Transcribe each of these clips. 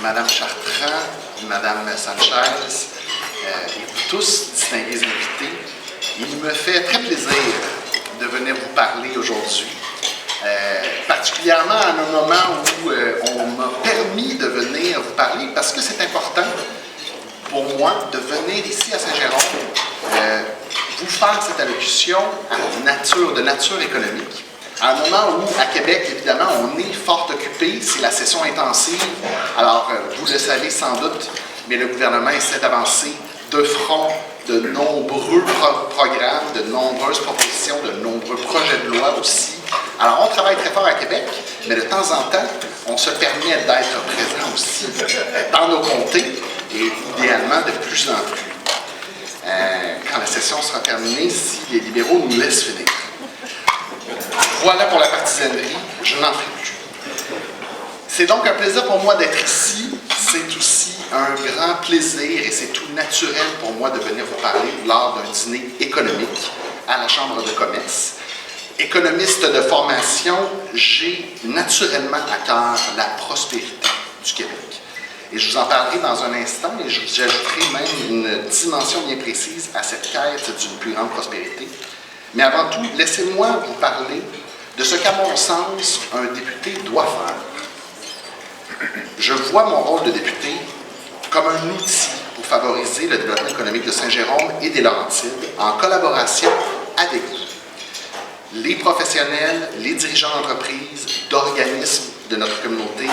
Madame Chartrand, Madame Sanchez, et vous tous, distingués invités, il me fait très plaisir de venir vous parler aujourd'hui, particulièrement à un moment où on m'a permis de venir vous parler, parce que c'est important pour moi de venir ici à Saint-Jérôme vous faire cette allocution de nature économique. À un moment où, à Québec, évidemment, on est fort occupé, c'est la session intensive. Alors, vous le savez sans doute, mais le gouvernement essaie d'avancer de front de nombreux programmes, de nombreuses propositions, de nombreux projets de loi aussi. Alors, on travaille très fort à Québec, mais de temps en temps, on se permet d'être présent aussi dans nos comtés, et idéalement de plus en plus. Quand la session sera terminée, si les libéraux nous laissent finir. Voilà pour la partisanerie, je n'en ferai plus. C'est donc un plaisir pour moi d'être ici. C'est aussi un grand plaisir et c'est tout naturel pour moi de venir vous parler lors d'un dîner économique à la Chambre de commerce. Économiste de formation, j'ai naturellement à cœur la prospérité du Québec. Et je vous en parlerai dans un instant et j'ajouterai même une dimension bien précise à cette quête d'une plus grande prospérité. Mais avant tout, laissez-moi vous parler de ce qu'à mon sens, un député doit faire. Je vois mon rôle de député comme un outil pour favoriser le développement économique de Saint-Jérôme et des Laurentides en collaboration avec vous, les professionnels, les dirigeants d'entreprises, d'organismes de notre communauté,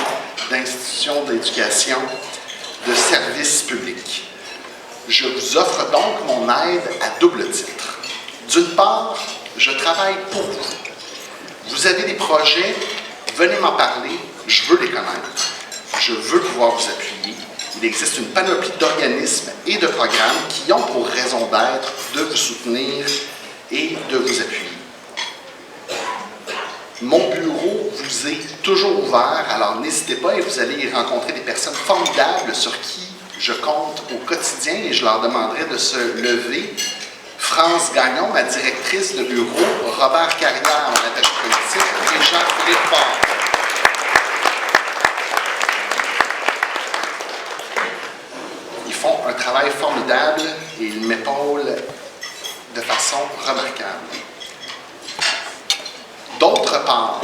d'institutions d'éducation, de services publics. Je vous offre donc mon aide à double titre. D'une part, je travaille pour vous. Vous avez des projets, venez m'en parler, je veux les connaître. Je veux pouvoir vous appuyer. Il existe une panoplie d'organismes et de programmes qui ont pour raison d'être de vous soutenir et de vous appuyer. Mon bureau vous est toujours ouvert, alors n'hésitez pas et vous allez y rencontrer des personnes formidables sur qui je compte au quotidien et je leur demanderai de se lever. France Gagnon, ma directrice de bureau, Robert Carrière, mon attaché politique, et Jean-Philippe Port. Ils font un travail formidable et ils m'épaulent de façon remarquable. D'autre part,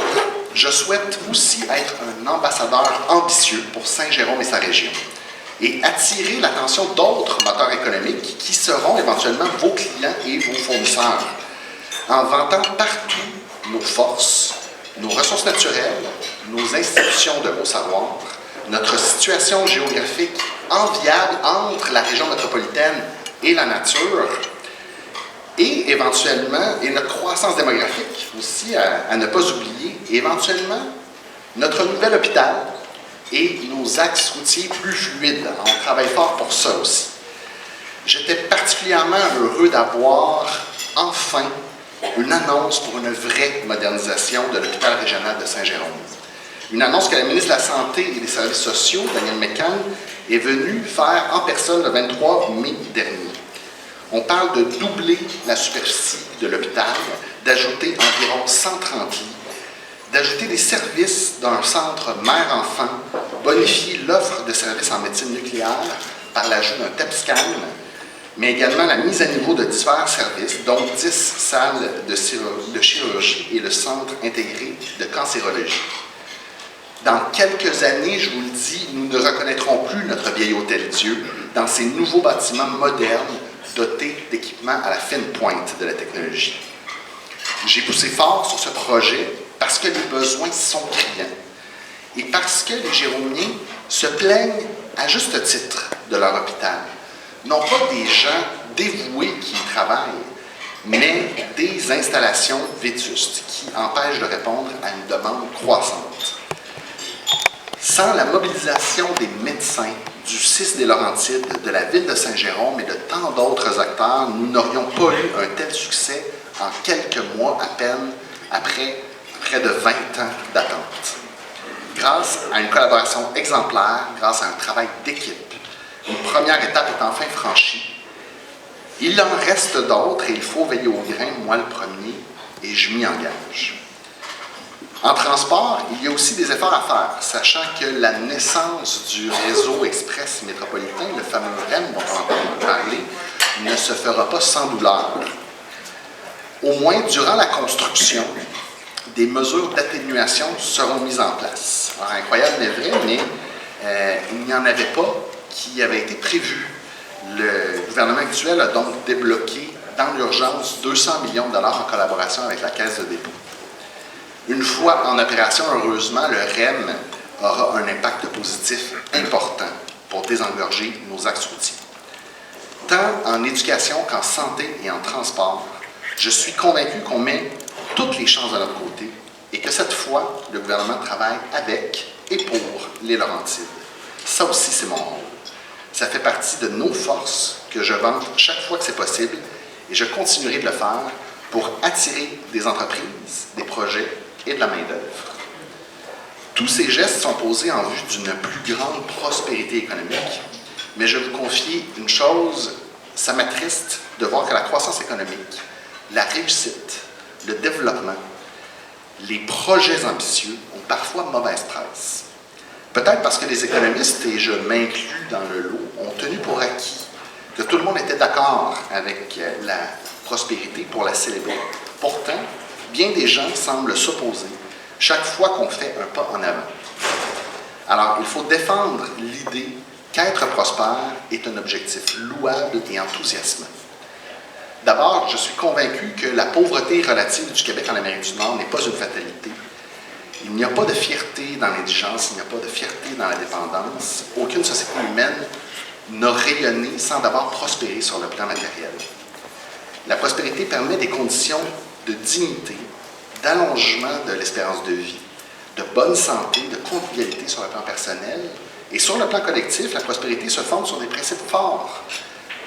je souhaite aussi être un ambassadeur ambitieux pour Saint-Jérôme et sa région et attirer l'attention d'autres moteurs économiques qui seront éventuellement vos clients et vos fournisseurs, en vantant partout nos forces, nos ressources naturelles, nos institutions de haut savoir, notre situation géographique enviable entre la région métropolitaine et la nature, et éventuellement, et notre croissance démographique aussi à ne pas oublier, et éventuellement, notre nouvel hôpital, et nos axes routiers plus fluides. On travaille fort pour ça aussi. J'étais particulièrement heureux d'avoir enfin une annonce pour une vraie modernisation de l'hôpital régional de Saint-Jérôme. Une annonce que la ministre de la Santé et des Services sociaux, Danielle Mécan, est venue faire en personne le 23 mai dernier. On parle de doubler la superficie de l'hôpital, d'ajouter environ 130 lits, d'ajouter des services d'un centre mère-enfant, bonifier l'offre de services en médecine nucléaire par l'ajout d'un TEP-scan, mais également la mise à niveau de divers services, dont 10 salles de chirurgie et le centre intégré de cancérologie. Dans quelques années, je vous le dis, nous ne reconnaîtrons plus notre vieil Hôtel-Dieu dans ces nouveaux bâtiments modernes dotés d'équipements à la fine pointe de la technologie. J'ai poussé fort sur ce projet parce que les besoins sont criants et parce que les Jéromiens se plaignent à juste titre de leur hôpital. Non pas des gens dévoués qui y travaillent, mais des installations vétustes qui empêchent de répondre à une demande croissante. Sans la mobilisation des médecins, du CIS des Laurentides, de la ville de Saint-Jérôme et de tant d'autres acteurs, nous n'aurions pas eu un tel succès en quelques mois à peine après près de 20 ans d'attente. Grâce à une collaboration exemplaire, grâce à un travail d'équipe, une première étape est enfin franchie. Il en reste d'autres et il faut veiller au grain, moi le premier, et je m'y engage. En transport, il y a aussi des efforts à faire, sachant que la naissance du réseau express métropolitain, le fameux REM dont on entend parler, ne se fera pas sans douleur. Au moins, durant la construction, des mesures d'atténuation seront mises en place. Alors, incroyable mais vrai, mais il n'y en avait pas qui avait été prévu. Le gouvernement actuel a donc débloqué dans l'urgence 200 millions de dollars en collaboration avec la Caisse de dépôt. Une fois en opération, heureusement, le REM aura un impact positif important pour désengorger nos axes routiers. Tant en éducation qu'en santé et en transport, je suis convaincu qu'on met toutes les chances de notre côté et que cette fois, le gouvernement travaille avec et pour les Laurentides. Ça aussi, c'est mon rôle. Ça fait partie de nos forces que je vante chaque fois que c'est possible et je continuerai de le faire pour attirer des entreprises, des projets et de la main-d'œuvre. Tous ces gestes sont posés en vue d'une plus grande prospérité économique, mais je vais vous confier une chose, ça m'attriste de voir que la croissance économique, la réussite, le développement, les projets ambitieux ont parfois mauvaise presse. Peut-être parce que les économistes, et je m'inclus dans le lot, ont tenu pour acquis que tout le monde était d'accord avec la prospérité pour la célébrer. Pourtant, bien des gens semblent s'opposer chaque fois qu'on fait un pas en avant. Alors, il faut défendre l'idée qu'être prospère est un objectif louable et enthousiasmant. D'abord, je suis convaincu que la pauvreté relative du Québec en Amérique du Nord n'est pas une fatalité. Il n'y a pas de fierté dans l'indigence, il n'y a pas de fierté dans la dépendance. Aucune société humaine n'a rayonné sans d'abord prospérer sur le plan matériel. La prospérité permet des conditions de dignité, d'allongement de l'espérance de vie, de bonne santé, de convivialité sur le plan personnel. Et sur le plan collectif, la prospérité se fonde sur des principes forts,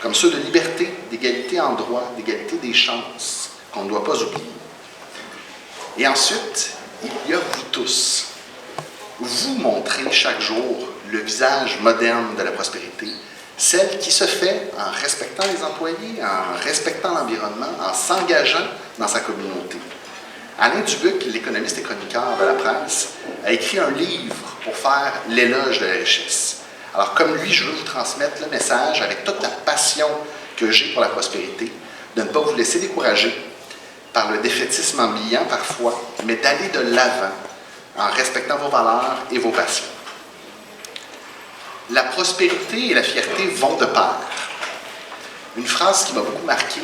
comme ceux de liberté, d'égalité en droit, d'égalité des chances, qu'on ne doit pas oublier. Et ensuite, il y a vous tous. Vous montrez chaque jour le visage moderne de la prospérité, celle qui se fait en respectant les employés, en respectant l'environnement, en s'engageant dans sa communauté. Alain Dubuc, l'économiste et chroniqueur de la presse, a écrit un livre pour faire l'éloge de la richesse. Alors, comme lui, je veux vous transmettre le message avec toute la passion que j'ai pour la prospérité, de ne pas vous laisser décourager par le défaitisme ambiant parfois, mais d'aller de l'avant en respectant vos valeurs et vos passions. La prospérité et la fierté vont de pair. Une phrase qui m'a beaucoup marqué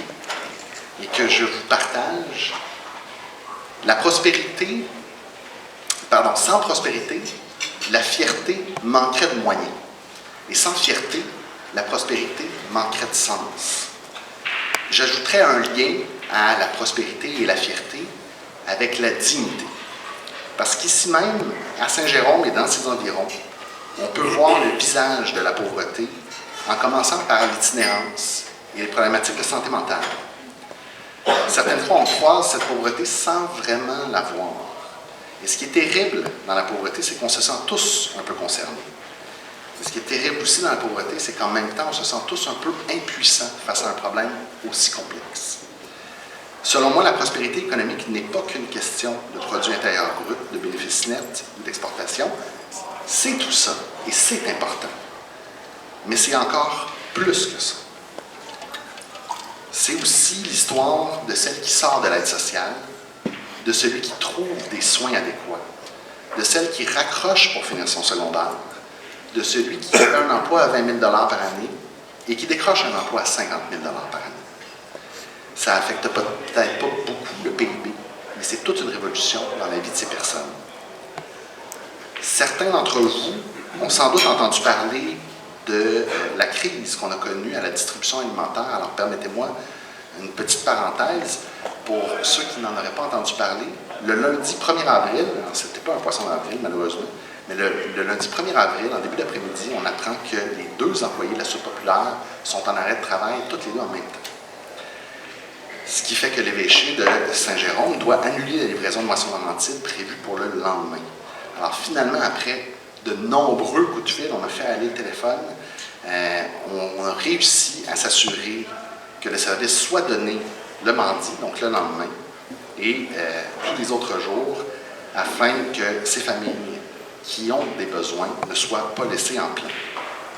et que je vous partage, sans prospérité, la fierté manquerait de moyens. Et sans fierté, la prospérité manquerait de sens. J'ajouterais un lien à la prospérité et la fierté avec la dignité. Parce qu'ici même, à Saint-Jérôme et dans ses environs, on peut voir le visage de la pauvreté en commençant par l'itinérance et les problématiques de santé mentale. Certaines fois, on croise cette pauvreté sans vraiment la voir. Et ce qui est terrible dans la pauvreté, c'est qu'on se sent tous un peu concernés. Et ce qui est terrible aussi dans la pauvreté, c'est qu'en même temps, on se sent tous un peu impuissants face à un problème aussi complexe. Selon moi, la prospérité économique n'est pas qu'une question de produit intérieur brut, de bénéfices nets ou d'exportation. C'est tout ça, et c'est important. Mais c'est encore plus que ça. C'est aussi l'histoire de celle qui sort de l'aide sociale, de celui qui trouve des soins adéquats, de celle qui raccroche pour finir son secondaire, de celui qui a un emploi à 20 000 $ par année et qui décroche un emploi à 50 000 $ par année. Ça n'affecte peut-être pas beaucoup le PIB, mais c'est toute une révolution dans la vie de ces personnes. Certains d'entre vous ont sans doute entendu parler de la crise qu'on a connue à la distribution alimentaire. Alors permettez-moi une petite parenthèse pour ceux qui n'en auraient pas entendu parler. Le lundi 1er avril, ce n'était pas un poisson d'avril malheureusement, mais le lundi 1er avril, en début d'après-midi, on apprend que les 2 employés de la Soupe populaire sont en arrêt de travail, toutes les 2 en même temps. Ce qui fait que l'évêché de Saint-Jérôme doit annuler la livraison de moissons d'Amantides prévue pour le lendemain. Alors finalement, après de nombreux coups de fil, on a fait aller le téléphone, on a réussi à s'assurer que le service soit donné le mardi, donc le lendemain, et tous les autres jours, afin que ces familles qui ont des besoins ne soient pas laissées en plan.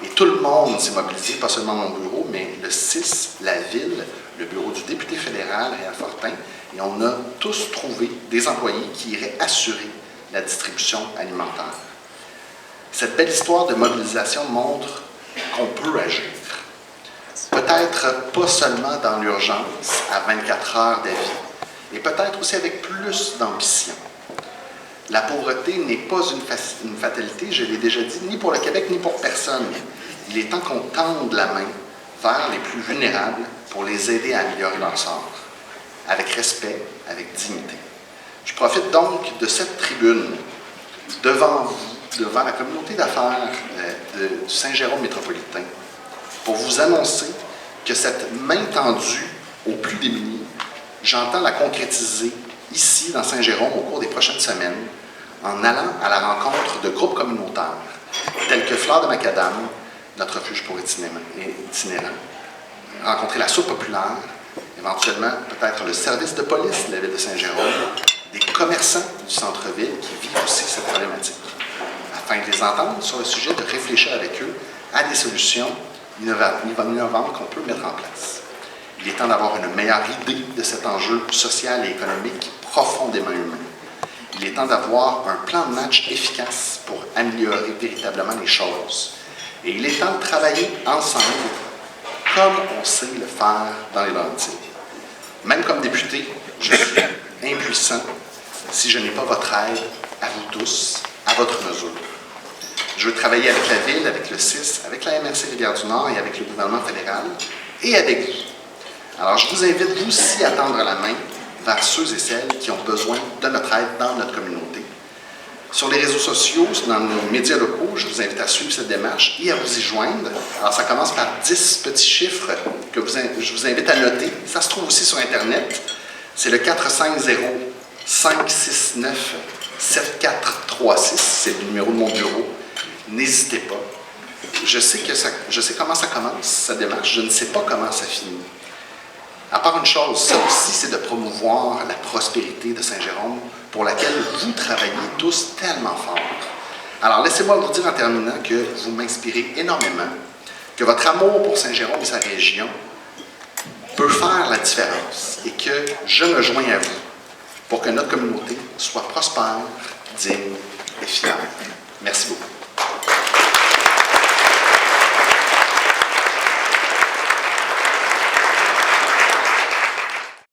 Et tout le monde s'est mobilisé, pas seulement mon bureau, mais le 6, la ville, le bureau du député fédéral, Réal Fortin, et on a tous trouvé des employés qui iraient assurer la distribution alimentaire. Cette belle histoire de mobilisation montre qu'on peut agir. Peut-être pas seulement dans l'urgence, à 24 heures d'avis, et peut-être aussi avec plus d'ambition. La pauvreté n'est pas une fatalité, je l'ai déjà dit, ni pour le Québec, ni pour personne. Il est temps qu'on tende la main vers les plus vulnérables pour les aider à améliorer leur sort, avec respect, avec dignité. Je profite donc de cette tribune devant vous, devant la communauté d'affaires du Saint-Jérôme métropolitain, pour vous annoncer que cette main tendue aux plus démunis, j'entends la concrétiser ici, dans Saint-Jérôme, au cours des prochaines semaines, en allant à la rencontre de groupes communautaires, tels que Fleurs de Macadam, notre refuge pour itinérants, rencontrer la Soupe populaire, éventuellement peut-être le service de police de la ville de Saint-Jérôme, des commerçants du centre-ville qui vivent aussi cette problématique, afin de les entendre sur le sujet, de réfléchir avec eux à des solutions innovantes qu'on peut mettre en place. Il est temps d'avoir une meilleure idée de cet enjeu social et économique profondément humain. Il est temps d'avoir un plan de match efficace pour améliorer véritablement les choses. Et il est temps de travailler ensemble comme on sait le faire dans les Laurentides. Même comme député, je suis impuissant si je n'ai pas votre aide à vous tous, à votre mesure. Je veux travailler avec la Ville, avec le CIS, avec la MRC Rivière-du-Nord et avec le gouvernement fédéral et avec vous. Alors, je vous invite, vous aussi, à tendre la main vers ceux et celles qui ont besoin de notre aide dans notre communauté. Sur les réseaux sociaux, dans nos médias locaux, je vous invite à suivre cette démarche et à vous y joindre. Alors, ça commence par 10 petits chiffres que je vous invite à noter. Ça se trouve aussi sur Internet. C'est le 450-569-7436. C'est le numéro de mon bureau. N'hésitez pas. Je sais comment ça commence, cette démarche. Je ne sais pas comment ça finit. À part une chose, ça aussi, c'est de promouvoir la prospérité de Saint-Jérôme pour laquelle vous travaillez tous tellement fort. Alors, laissez-moi vous dire en terminant que vous m'inspirez énormément, que votre amour pour Saint-Jérôme et sa région peut faire la différence et que je me joins à vous pour que notre communauté soit prospère, digne et fière. Merci beaucoup.